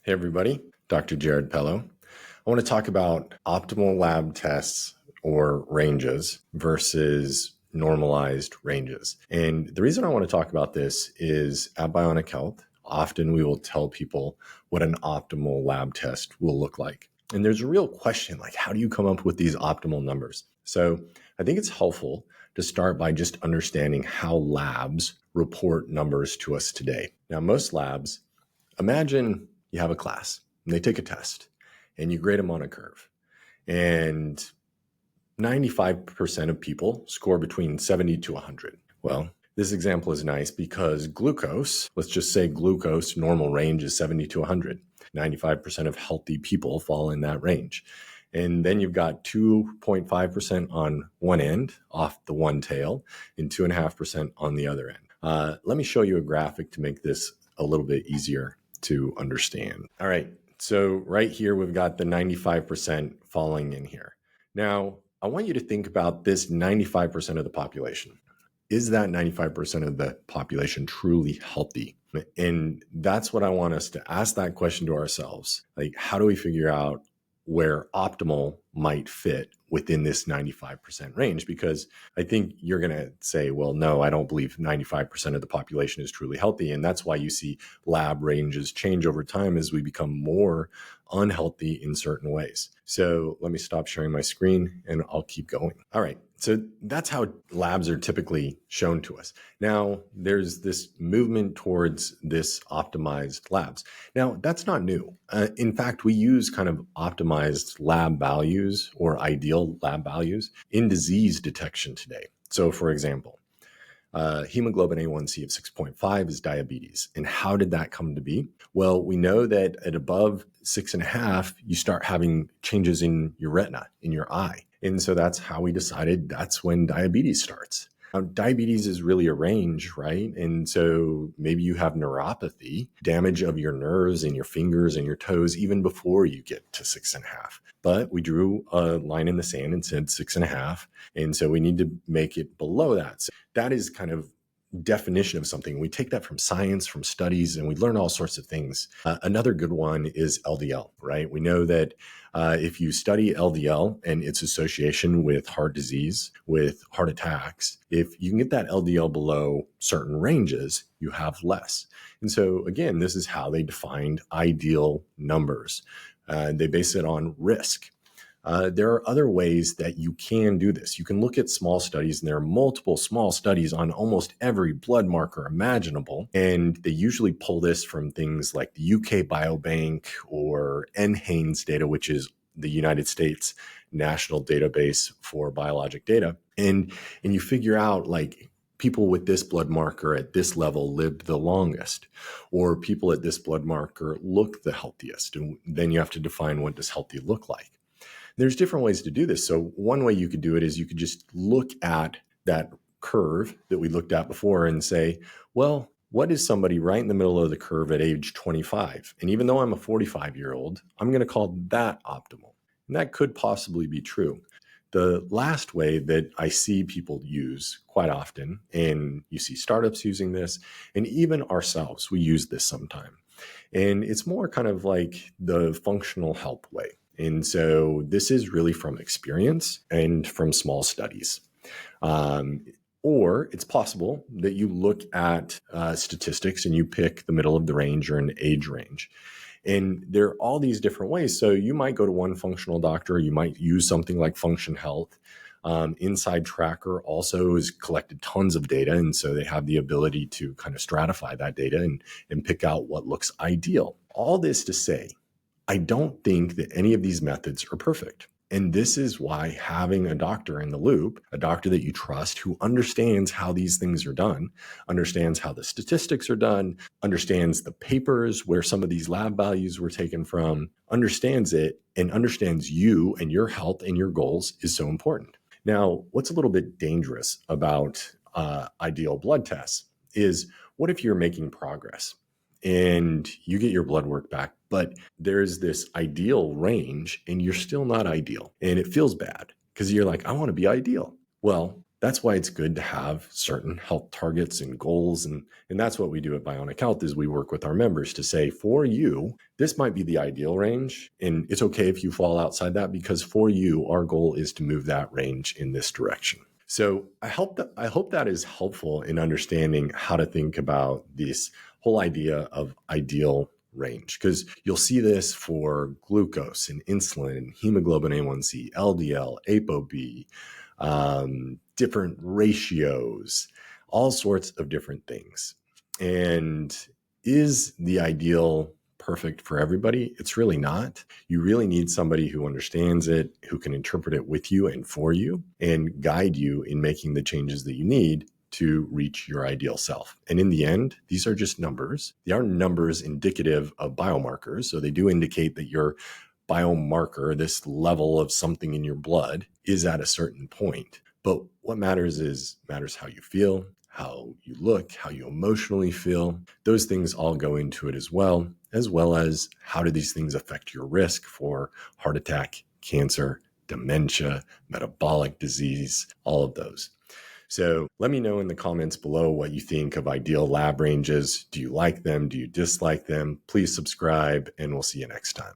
Hey everybody, Dr. Jared Pello. I want to talk about optimal lab tests or ranges versus normalized ranges. And the reason I want to talk about this is at Bionic Health, often we will tell people what an optimal lab test will look like. And there's a real question like, how do you come up with these optimal numbers? So I think it's helpful to start by just understanding how labs report numbers to us today. Now, most labs, imagine you have a class and they take a test and you grade them on a curve. And 95% of people score between 70 to 100. Well, this example is nice because glucose, let's just say glucose normal range is 70 to 100. 95% of healthy people fall in that range. And then you've got 2.5% on one end off the one tail and 2.5% on the other end. Let me show you a graphic to make this a little bit easier to understand. All right, so right here, we've got the 95% falling in here. Now, I want you to think about this 95% of the population. Is that 95% of the population truly healthy? And that's what I want us to ask that question to ourselves. Like, how do we figure out where optimal might fit within this 95% range? Because I think you're going to say, well, no, I don't believe 95% of the population is truly healthy. And that's why you see lab ranges change over time as we become more unhealthy in certain ways. So let me stop sharing my screen and I'll keep going. All right. So that's how labs are typically shown to us. Now, there's this movement towards this optimized labs. Now, that's not new. In fact, we use kind of optimized lab values or ideal lab values in disease detection today. So, for example, hemoglobin A1C of 6.5 is diabetes. And how did that come to be? Well, we know that at above 6.5, you start having changes in your retina, in your eye. And so that's how we decided that's when diabetes starts. Now, diabetes is really a range, right? And so maybe you have neuropathy, damage of your nerves and your fingers and your toes, even before you get to 6.5. But we drew a line in the sand and said 6.5. And so we need to make it below that. So that is kind of definition of something. We take that from science, from studies, and we learn all sorts of things. Another good one is LDL, right? We know that if you study LDL and its association with heart disease, with heart attacks, if you can get that LDL below certain ranges, you have less. And so again, this is how they defined ideal numbers. They base it on risk. There are other ways that you can do this. You can look at small studies, and there are multiple small studies on almost every blood marker imaginable. And they usually pull this from things like the UK Biobank or NHANES data, which is the United States National Database for Biologic Data. And you figure out like people with this blood marker at this level lived the longest, or people at this blood marker look the healthiest. And then you have to define what does healthy look like. There's different ways to do this. So one way you could do it is you could just look at that curve that we looked at before and say, well, what is somebody right in the middle of the curve at age 25? And even though I'm a 45-year-old, I'm going to call that optimal. And that could possibly be true. The last way that I see people use quite often, and you see startups using this, and even ourselves, we use this sometime. And it's more kind of like the functional health way. And so this is really from experience and from small studies. Or it's possible that you look at statistics and you pick the middle of the range or an age range. And there are all these different ways. So you might go to one functional doctor, you might use something like Function Health. Inside Tracker also has collected tons of data. And so they have the ability to kind of stratify that data and pick out what looks ideal. All this to say, I don't think that any of these methods are perfect. And this is why having a doctor in the loop, a doctor that you trust who understands how these things are done, understands how the statistics are done, understands the papers where some of these lab values were taken from, understands it and understands you and your health and your goals is so important. Now, what's a little bit dangerous about ideal blood tests is what if you're making progress and you get your blood work back, but there's this ideal range and you're still not ideal. And it feels bad because you're like, I want to be ideal. Well, That's why it's good to have certain health targets and goals. And that's what we do at Bionic Health is we work with our members to say, for you, this might be the ideal range. And it's okay if you fall outside that, because for you, our goal is to move that range in this direction. So I hope that is helpful in understanding how to think about this whole idea of ideal range, because you'll see this for glucose and insulin, hemoglobin A1C, LDL, ApoB, different ratios, all sorts of different things. And is the ideal perfect for everybody? It's really not. You really need somebody who understands it, who can interpret it with you and for you, and guide you in making the changes that you need to reach your ideal self. And in the end, these are just numbers. They are numbers indicative of biomarkers. So they do indicate that your biomarker, this level of something in your blood, is at a certain point. But what matters how you feel, how you look, how you emotionally feel. Those things all go into it as well as how do these things affect your risk for heart attack, cancer, dementia, metabolic disease, all of those. So let me know in the comments below what you think of ideal lab ranges. Do you like them? Do you dislike them? Please subscribe, and we'll see you next time.